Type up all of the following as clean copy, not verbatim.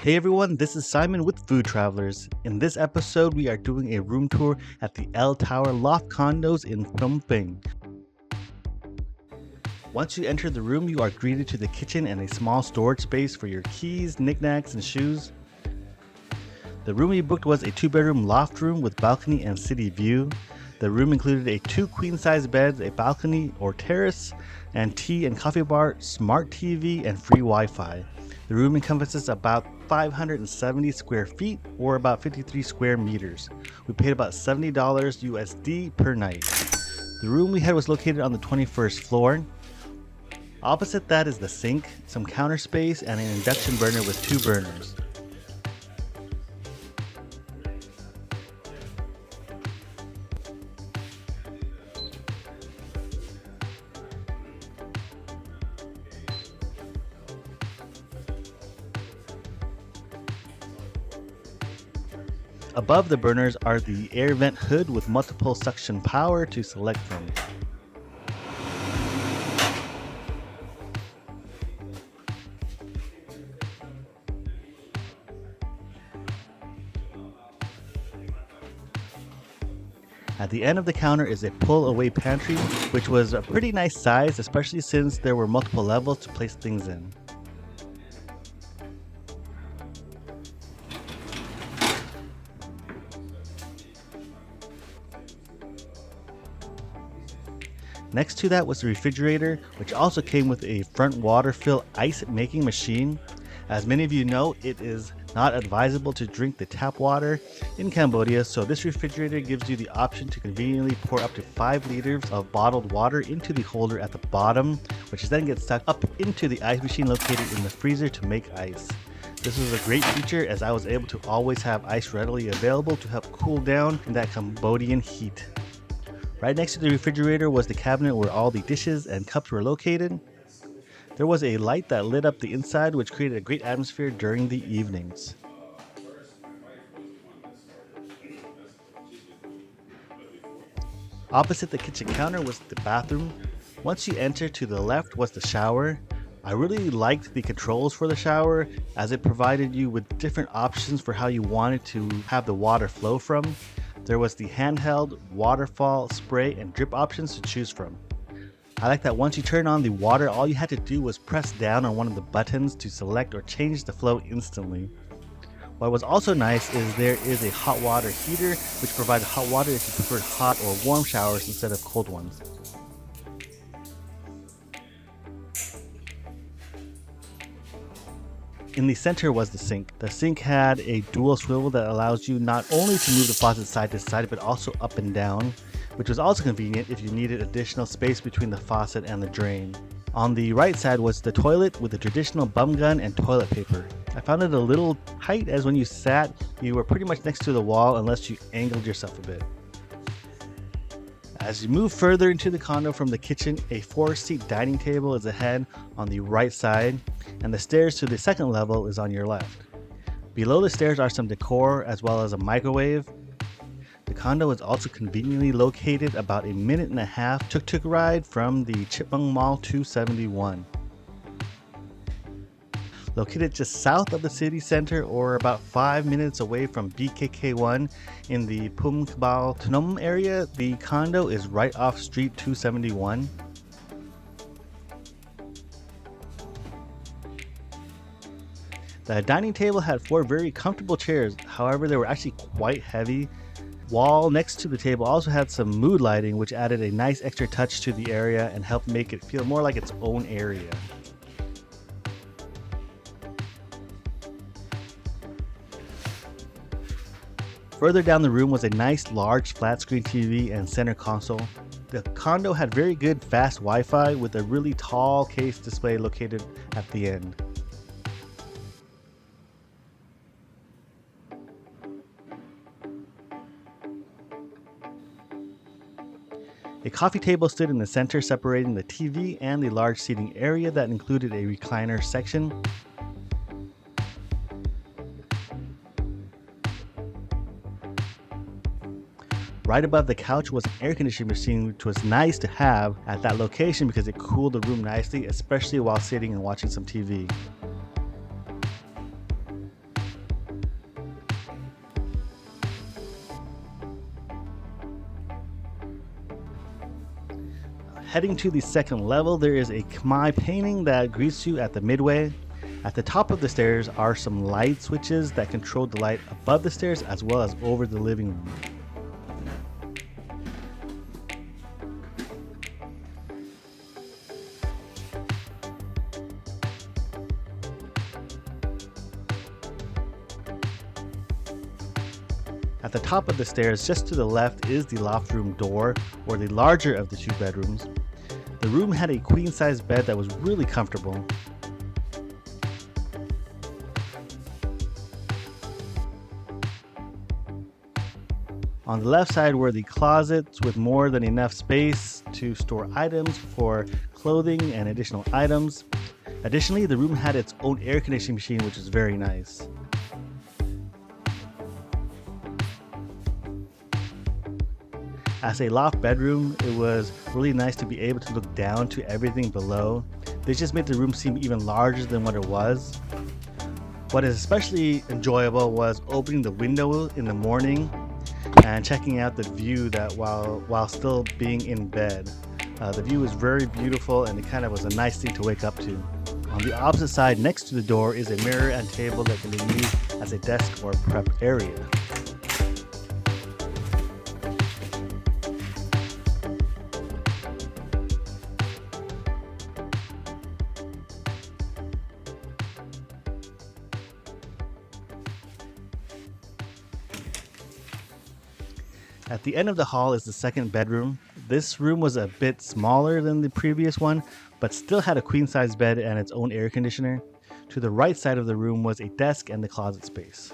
Hey everyone, this is Simon with Food Travelers. In this episode, we are doing a room tour at the L Tower Loft Condos in Phnom Penh. Once you enter the room, you are greeted to the kitchen and a small storage space for your keys, knickknacks, and shoes. The room we booked was a 2-bedroom loft room with balcony and city view. The room included a 2 queen-size beds, a balcony or terrace, and tea and coffee bar, smart TV, and free Wi-Fi. The room encompasses about 570 square feet or about 53 square meters. We paid about $70 USD per night. The room we had was located on the 21st floor. Opposite that is the sink, some counter space, and an induction burner with 2 burners. Above the burners are the air vent hood with multiple suction power to select from. At the end of the counter is a pull-away pantry, which was a pretty nice size, especially since there were multiple levels to place things in. Next to that was the refrigerator, which also came with a front water fill ice making machine. As many of you know, it is not advisable to drink the tap water in Cambodia, so this refrigerator gives you the option to conveniently pour up to 5 liters of bottled water into the holder at the bottom, which then gets sucked up into the ice machine located in the freezer to make ice. This was a great feature as I was able to always have ice readily available to help cool down in that Cambodian heat. Right next to the refrigerator was the cabinet where all the dishes and cups were located. There was a light that lit up the inside, which created a great atmosphere during the evenings. Opposite the kitchen counter was the bathroom. Once you enter, to the left was the shower. I really liked the controls for the shower as it provided you with different options for how you wanted to have the water flow from. There was the handheld, waterfall, spray, and drip options to choose from. I like that once you turn on the water, all you had to do was press down on one of the buttons to select or change the flow instantly. What was also nice is there is a hot water heater which provides hot water if you prefer hot or warm showers instead of cold ones. In the center was the sink. The sink had a dual swivel that allows you not only to move the faucet side to side, but also up and down, which was also convenient if you needed additional space between the faucet and the drain. On the right side was the toilet with the traditional bum gun and toilet paper. I found it a little tight as when you sat, you were pretty much next to the wall unless you angled yourself a bit. As you move further into the condo from the kitchen, a 4-seat dining table is ahead on the right side, and the stairs to the second level is on your left. Below the stairs are some decor as well as a microwave. The condo is also conveniently located about a 1.5-minute tuk-tuk ride from the Chipmong Mall 271. Located just south of the city center or about 5 minutes away from BKK1 in the Phum Kbal Phnom area, the condo is right off Street 271. The dining table had 4 very comfortable chairs, however they were actually quite heavy. Wall next to the table also had some mood lighting, which added a nice extra touch to the area and helped make it feel more like its own area. Further down the room was a nice large flat screen TV and center console. The condo had very good fast Wi-Fi with a really tall case display located at the end. A coffee table stood in the center, separating the TV and the large seating area that included a recliner section. Right above the couch was an air conditioning machine, which was nice to have at that location because it cooled the room nicely, especially while sitting and watching some TV. Heading to the second level, there is a Khmer painting that greets you at the midway. At the top of the stairs are some light switches that control the light above the stairs as well as over the living room. At the top of the stairs, just to the left, is the loft room door, or the larger of the two bedrooms. The room had a queen-size bed that was really comfortable. On the left side were the closets with more than enough space to store items for clothing and additional items. Additionally, the room had its own air conditioning machine, which is very nice. As a loft bedroom, it was really nice to be able to look down to everything below. This just made the room seem even larger than what it was. What is especially enjoyable was opening the window in the morning and checking out the view that while still being in bed. The view was very beautiful and it kind of was a nice thing to wake up to. On the opposite side next to the door is a mirror and table that can be used as a desk or prep area. At the end of the hall is the second bedroom. This room was a bit smaller than the previous one, but still had a queen-size bed and its own air conditioner. To the right side of the room was a desk and the closet space.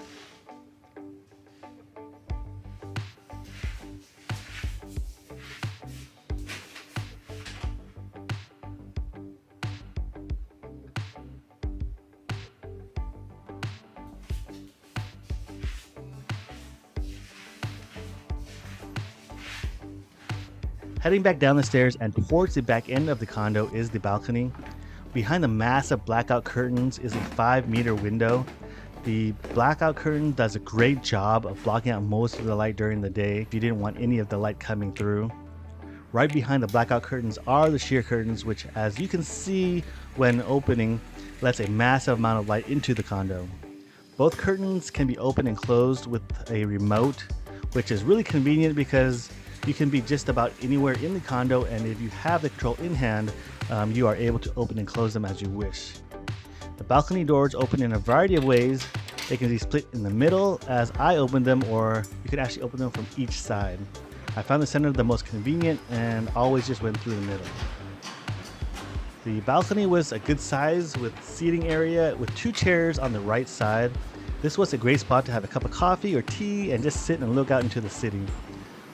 Heading back down the stairs and towards the back end of the condo is the balcony. Behind the massive blackout curtains is a 5-meter window. The blackout curtain does a great job of blocking out most of the light during the day if you didn't want any of the light coming through. Right behind the blackout curtains are the sheer curtains, which, as you can see when opening, lets a massive amount of light into the condo. Both curtains can be opened and closed with a remote, which is really convenient because you can be just about anywhere in the condo, and if you have the control in hand, you are able to open and close them as you wish. The balcony doors open in a variety of ways. They can be split in the middle as I opened them, or you can actually open them from each side. I found the center the most convenient and always just went through the middle. The balcony was a good size with seating area with 2 chairs on the right side. This was a great spot to have a cup of coffee or tea and just sit and look out into the city.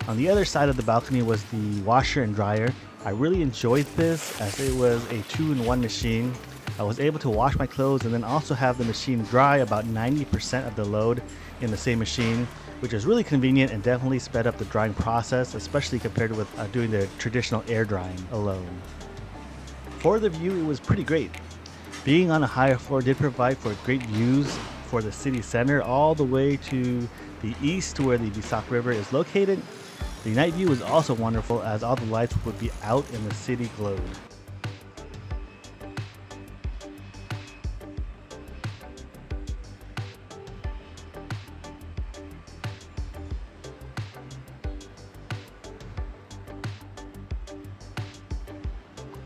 On the other side of the balcony was the washer and dryer. I really enjoyed this as it was a 2-in-1 machine. I was able to wash my clothes and then also have the machine dry about 90% of the load in the same machine, which is really convenient and definitely sped up the drying process, especially compared with doing the traditional air drying alone. For the view, it was pretty great. Being on a higher floor did provide for great views for the city center all the way to the east where the Bisak River is located. The night view was also wonderful as all the lights would be out and the city glowed.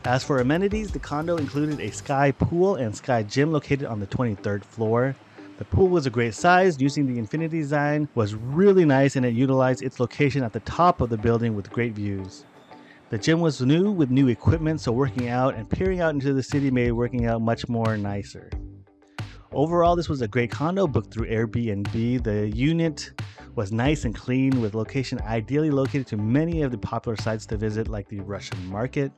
As for amenities, the condo included a sky pool and sky gym located on the 23rd floor. The pool was a great size, using the infinity design was really nice, and it utilized its location at the top of the building with great views. The gym was new with new equipment, so working out and peering out into the city made working out much more nicer. Overall, this was a great condo booked through Airbnb. The unit was nice and clean with location ideally located to many of the popular sites to visit like the Russian market.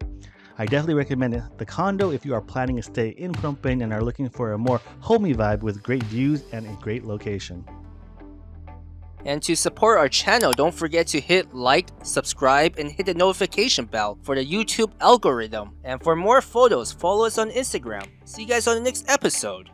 I definitely recommend the condo if you are planning a stay in Phnom Penh and are looking for a more homey vibe with great views and a great location. And to support our channel, don't forget to hit like, subscribe, and hit the notification bell for the YouTube algorithm. And for more photos, follow us on Instagram. See you guys on the next episode.